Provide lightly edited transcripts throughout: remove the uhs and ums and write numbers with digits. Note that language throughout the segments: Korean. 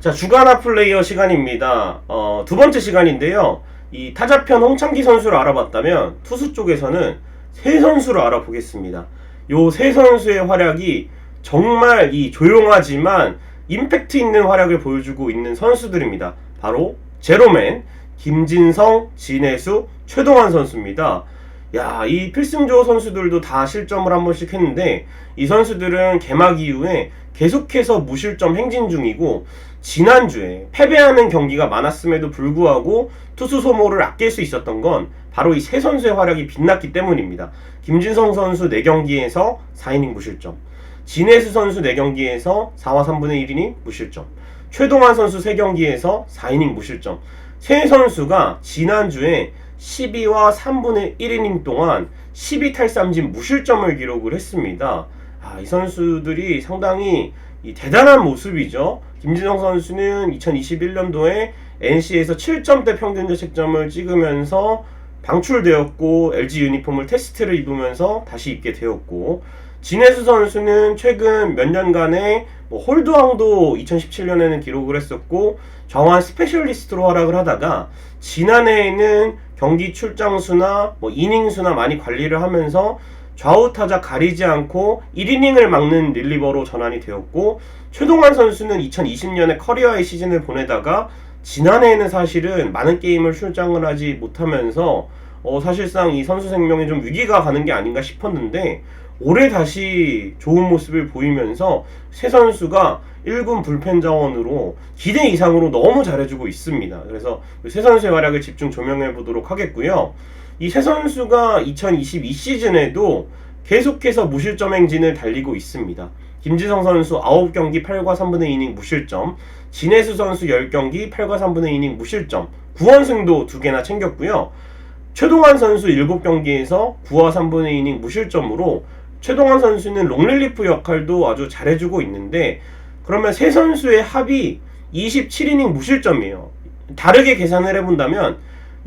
자, 주간화 플레이어 시간입니다. 두 번째 시간인데요. 이 타자편 홍창기 선수를 알아봤다면 투수 쪽에서는 세 선수를 알아보겠습니다. 요 세 선수의 활약이 정말 이 조용하지만 임팩트 있는 활약을 보여주고 있는 선수들입니다. 바로 제로맨, 김진성, 진해수, 최동환 선수입니다. 야, 이 필승조 선수들도 다 실점을 한 번씩 했는데 이 선수들은 개막 이후에 계속해서 무실점 행진 중이고 지난주에 패배하는 경기가 많았음에도 불구하고 투수 소모를 아낄 수 있었던 건 바로 이 세 선수의 활약이 빛났기 때문입니다. 김진성 선수 4경기에서 4이닝 무실점, 진해수 선수 4경기에서 4와 3분의 1이닝 무실점, 최동환 선수 3경기에서 4이닝 무실점. 세 선수가 지난주에 12와 3분의 1이닝 동안 12탈삼진 무실점을 기록을 했습니다. 이 선수들이 상당히 대단한 모습이죠. 김진성 선수는 2021년도에 NC에서 7점대 평균 자책점을 찍으면서 방출되었고 LG 유니폼을 테스트를 입으면서 다시 입게 되었고, 진해수 선수는 최근 몇 년간의 홀드왕도 2017년에는 기록을 했었고 정한 스페셜리스트로 활약을 하다가 지난해에는 경기 출장 수나 이닝 수나 많이 관리를 하면서 좌우 타자 가리지 않고 1이닝을 막는 릴리버로 전환이 되었고, 최동환 선수는 2020년에 커리어의 시즌을 보내다가 지난해에는 사실은 많은 게임을 출장을 하지 못하면서 사실상 이 선수 생명에 좀 위기가 가는 게 아닌가 싶었는데 올해 다시 좋은 모습을 보이면서 세 선수가 1군 불펜 자원으로 기대 이상으로 너무 잘해주고 있습니다. 그래서 세 선수의 활약을 집중 조명해 보도록 하겠고요. 이 세 선수가 2022 시즌에도 계속해서 무실점 행진을 달리고 있습니다. 김지성 선수 9경기 8과 3분의 2이닝 무실점, 진해수 선수 10경기 8과 3분의 2이닝 무실점, 9원승도 2개나 챙겼고요. 최동환 선수 7경기에서 9와 3분의 2이닝 무실점으로 최동환 선수는 롱릴리프 역할도 아주 잘해주고 있는데, 그러면 세 선수의 합이 27이닝 무실점이에요. 다르게 계산을 해본다면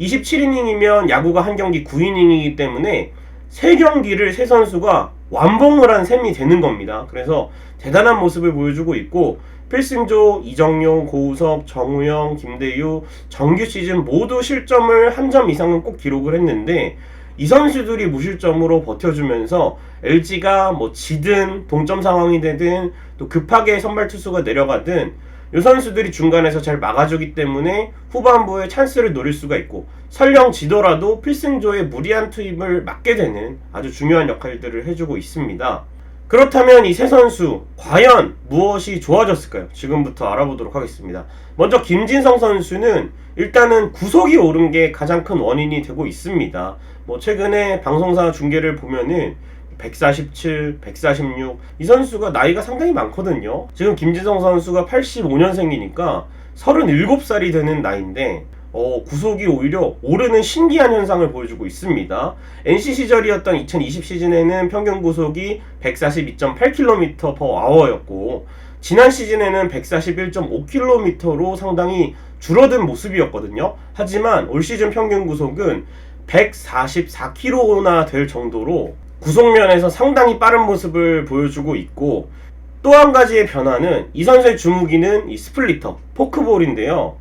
27이닝이면 야구가 한 경기 9이닝이기 때문에 3경기를 세 선수가 완봉을 한 셈이 되는 겁니다. 그래서 대단한 모습을 보여주고 있고, 필승조, 이정용, 고우석, 정우영, 김대유 정규 시즌 모두 실점을 한 점 이상은 꼭 기록을 했는데 이 선수들이 무실점으로 버텨주면서 LG가 지든 동점 상황이 되든 또 급하게 선발 투수가 내려가든 이 선수들이 중간에서 잘 막아주기 때문에 후반부에 찬스를 노릴 수가 있고, 설령 지더라도 필승조의 무리한 투입을 막게 되는 아주 중요한 역할들을 해주고 있습니다. 그렇다면 이 세 선수 과연 무엇이 좋아졌을까요? 지금부터 알아보도록 하겠습니다. 먼저 김진성 선수는 일단은 구속이 오른 게 가장 큰 원인이 되고 있습니다. 최근에 방송사 중계를 보면은 147, 146, 이 선수가 나이가 상당히 많거든요. 지금 김진성 선수가 85년생이니까 37살이 되는 나이인데 구속이 오히려 오르는 신기한 현상을 보여주고 있습니다. NC 시절이었던 2020 시즌에는 평균 구속이 142.8km/h였고 지난 시즌에는 141.5km로 상당히 줄어든 모습이었거든요. 하지만 올 시즌 평균 구속은 144km나 될 정도로 구속면에서 상당히 빠른 모습을 보여주고 있고, 또 한 가지의 변화는 이 선수의 주무기는 이 스플리터, 포크볼인데요.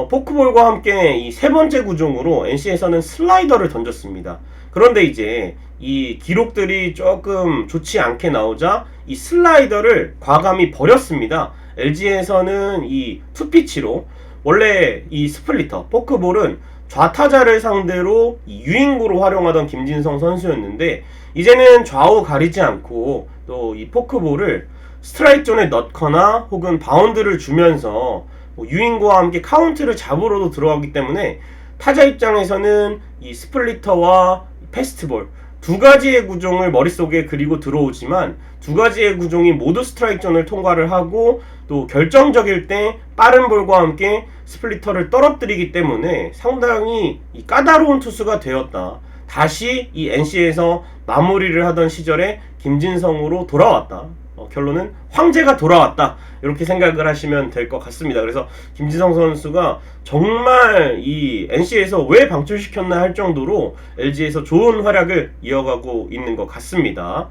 포크볼과 함께 이 세 번째 구종으로 NC에서는 슬라이더를 던졌습니다. 그런데 이제 이 기록들이 조금 좋지 않게 나오자 이 슬라이더를 과감히 버렸습니다. LG에서는 이 투피치로, 원래 이 스플리터, 포크볼은 좌타자를 상대로 이 유인구로 활용하던 김진성 선수였는데 이제는 좌우 가리지 않고 또 이 포크볼을 스트라이크 존에 넣거나 혹은 바운드를 주면서 유인구와 함께 카운트를 잡으러도 들어가기 때문에 타자 입장에서는 이 스플리터와 패스트볼 두 가지의 구종을 머릿속에 그리고 들어오지만 두 가지의 구종이 모두 스트라이크 존을 통과를 하고 또 결정적일 때 빠른 볼과 함께 스플리터를 떨어뜨리기 때문에 상당히 까다로운 투수가 되었다. 다시 이 NC에서 마무리를 하던 시절에 김진성으로 돌아왔다. 결론은 황제가 돌아왔다, 이렇게 생각을 하시면 될 것 같습니다. 그래서 김진성 선수가 정말 이 NC에서 왜 방출시켰나 할 정도로 LG에서 좋은 활약을 이어가고 있는 것 같습니다.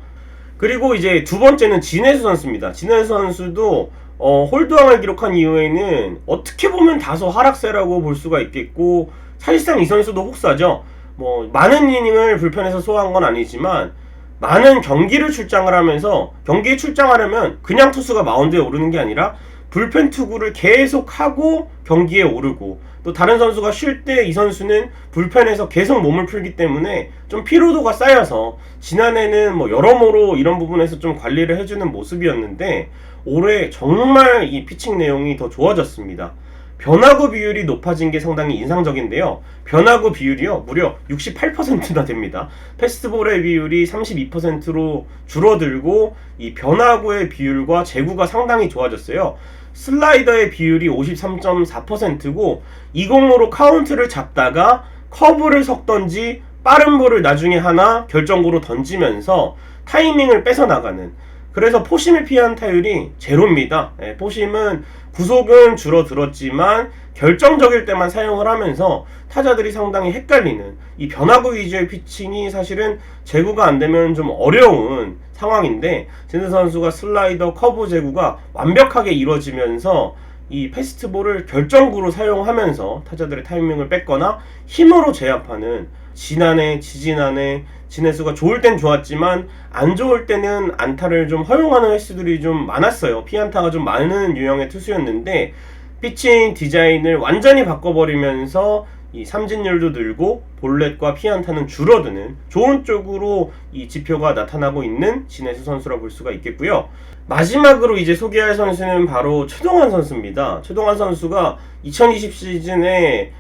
그리고 이제 두 번째는 진해수 선수입니다. 진해수 선수도 홀드왕을 기록한 이후에는 어떻게 보면 다소 하락세라고 볼 수가 있겠고, 사실상 이 선수도 혹사죠. 뭐 많은 이닝을 불펜에서 소화한 건 아니지만 많은 경기를 출장을 하면서, 경기에 출장하려면 그냥 투수가 마운드에 오르는 게 아니라 불펜 투구를 계속 하고 경기에 오르고, 또 다른 선수가 쉴 때 이 선수는 불펜에서 계속 몸을 풀기 때문에 좀 피로도가 쌓여서 지난해는 뭐 여러모로 이런 부분에서 좀 관리를 해주는 모습이었는데, 올해 정말 이 피칭 내용이 더 좋아졌습니다. 변화구 비율이 높아진 게 상당히 인상적인데요. 변화구 비율이요, 무려 68%나 됩니다. 패스트볼의 비율이 32%로 줄어들고, 이 변화구의 비율과 제구가 상당히 좋아졌어요. 슬라이더의 비율이 53.4%고, 20으로 카운트를 잡다가 커브를 섞던지 빠른 볼을 나중에 하나 결정구로 던지면서 타이밍을 뺏어나가는, 그래서 포심을 피한 타율이 제로입니다. 포심은 구속은 줄어들었지만 결정적일 때만 사용을 하면서 타자들이 상당히 헷갈리는, 이 변화구 위주의 피칭이 사실은 제구가 안 되면 좀 어려운 상황인데, 진해수 선수가 슬라이더, 커브 제구가 완벽하게 이루어지면서 이 패스트볼을 결정구로 사용하면서 타자들의 타이밍을 뺏거나 힘으로 제압하는, 지난해, 지지난해 진해수가 좋을 땐 좋았지만 안 좋을 때는 안타를 좀 허용하는 횟수들이 좀 많았어요. 피안타가 좀 많은 유형의 투수였는데, 피칭 디자인을 완전히 바꿔버리면서 이 삼진율도 늘고 볼넷과 피안타는 줄어드는 좋은 쪽으로 이 지표가 나타나고 있는 진해수 선수라 볼 수가 있겠고요. 마지막으로 이제 소개할 선수는 바로 최동환 선수입니다. 최동환 선수가 2020 시즌에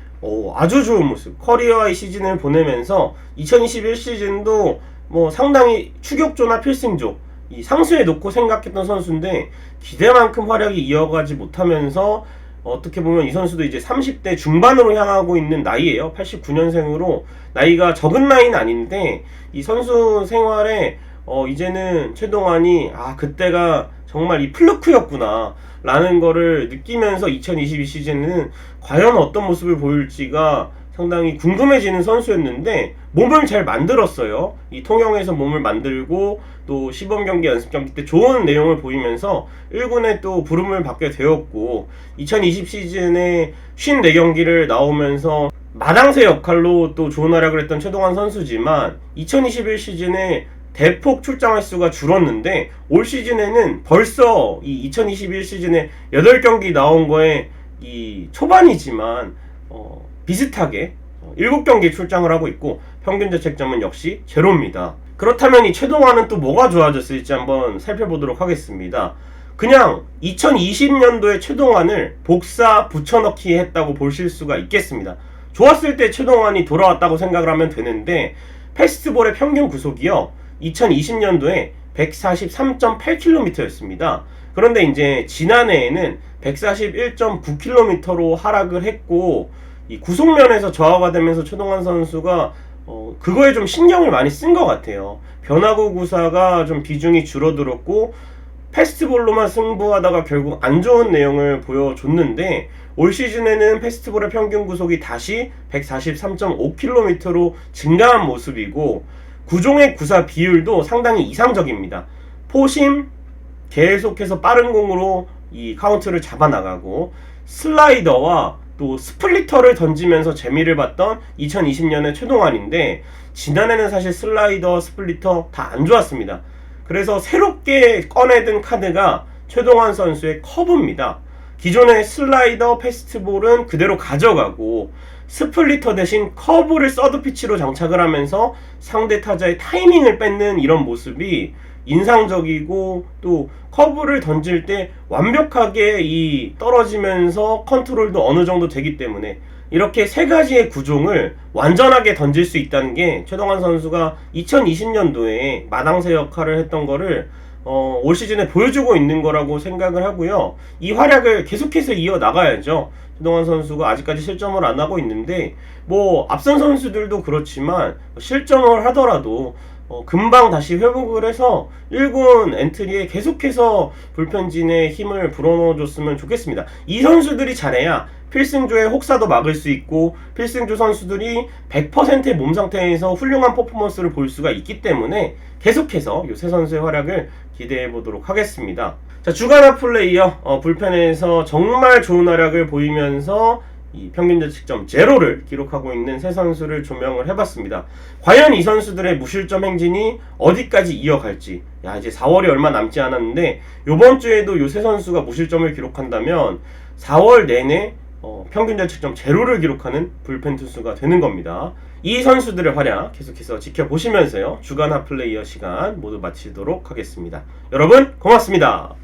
아주 좋은 모습, 커리어의 시즌을 보내면서 2021 시즌도 뭐 상당히 추격조나 필승조, 이 상수에 놓고 생각했던 선수인데 기대만큼 활약이 이어가지 못하면서, 어떻게 보면 이 선수도 이제 30대 중반으로 향하고 있는 나이예요. 89년생으로 나이가 적은 나이는 아닌데, 이 선수 생활에 이제는 최동환이 그때가 정말 이 플루크였구나 라는 거를 느끼면서 2022 시즌은 과연 어떤 모습을 보일지가 상당히 궁금해지는 선수였는데, 몸을 잘 만들었어요. 이 통영에서 몸을 만들고 또 시범경기, 연습경기 때 좋은 내용을 보이면서 1군에 또 부름을 받게 되었고, 2020 시즌에 54경기를 나오면서 마당새 역할로 또 좋은 활약을 했던 최동환 선수지만, 2021 시즌에 대폭 출장 횟수가 줄었는데, 올 시즌에는 벌써 이 2021 시즌에 8경기 나온 거에 이 초반이지만 비슷하게 7경기 출장을 하고 있고, 평균 자책점은 역시 제로입니다. 그렇다면 이 최동환은 또 뭐가 좋아졌을지 한번 살펴보도록 하겠습니다. 그냥 2020년도에 최동환을 복사 붙여넣기 했다고 보실 수가 있겠습니다. 좋았을 때 최동환이 돌아왔다고 생각을 하면 되는데, 패스트볼의 평균 구속이요, 2020년도에 143.8km였습니다. 그런데 이제 지난해에는 141.9km로 하락을 했고, 이 구속면에서 저하가 되면서 최동환 선수가 그거에 좀 신경을 많이 쓴 것 같아요. 변화구 구사가 좀 비중이 줄어들었고, 패스트볼로만 승부하다가 결국 안 좋은 내용을 보여줬는데, 올 시즌에는 패스트볼의 평균 구속이 다시 143.5km로 증가한 모습이고, 구종의 구사 비율도 상당히 이상적입니다. 포심 계속해서 빠른 공으로 이 카운트를 잡아나가고, 슬라이더와 또 스플리터를 던지면서 재미를 봤던 2020년의 최동환인데, 지난해는 사실 슬라이더, 스플리터 다 안 좋았습니다. 그래서 새롭게 꺼내든 카드가 최동환 선수의 커브입니다. 기존의 슬라이더, 패스트볼은 그대로 가져가고, 스플리터 대신 커브를 서드 피치로 장착을 하면서 상대 타자의 타이밍을 뺏는 이런 모습이 인상적이고, 또 커브를 던질 때 완벽하게 이 떨어지면서 컨트롤도 어느 정도 되기 때문에 이렇게 세 가지의 구종을 완전하게 던질 수 있다는 게 최동환 선수가 2020년도에 마당새 역할을 했던 거를 올 시즌에 보여주고 있는 거라고 생각을 하고요. 이 활약을 계속해서 이어나가야죠. 최동환 선수가 아직까지 실점을 안 하고 있는데, 뭐 앞선 선수들도 그렇지만 실점을 하더라도 금방 다시 회복을 해서 1군 엔트리에 계속해서 불펜진의 힘을 불어넣어줬으면 좋겠습니다. 이 선수들이 잘해야 필승조의 혹사도 막을 수 있고 필승조 선수들이 100%의 몸 상태에서 훌륭한 퍼포먼스를 볼 수가 있기 때문에 계속해서 이 세 선수의 활약을 기대해 보도록 하겠습니다. 자, 주간화 플레이어 불펜에서 정말 좋은 활약을 보이면서 이 평균 자책점 제로를 기록하고 있는 세 선수를 조명을 해봤습니다. 과연 이 선수들의 무실점 행진이 어디까지 이어갈지. 이제 4월이 얼마 남지 않았는데 이번 주에도 이 세 선수가 무실점을 기록한다면 4월 내내 평균 자책점 제로를 기록하는 불펜 투수가 되는 겁니다. 이 선수들의 활약 계속해서 지켜보시면서요, 주간 핫플레이어 시간 모두 마치도록 하겠습니다. 여러분 고맙습니다.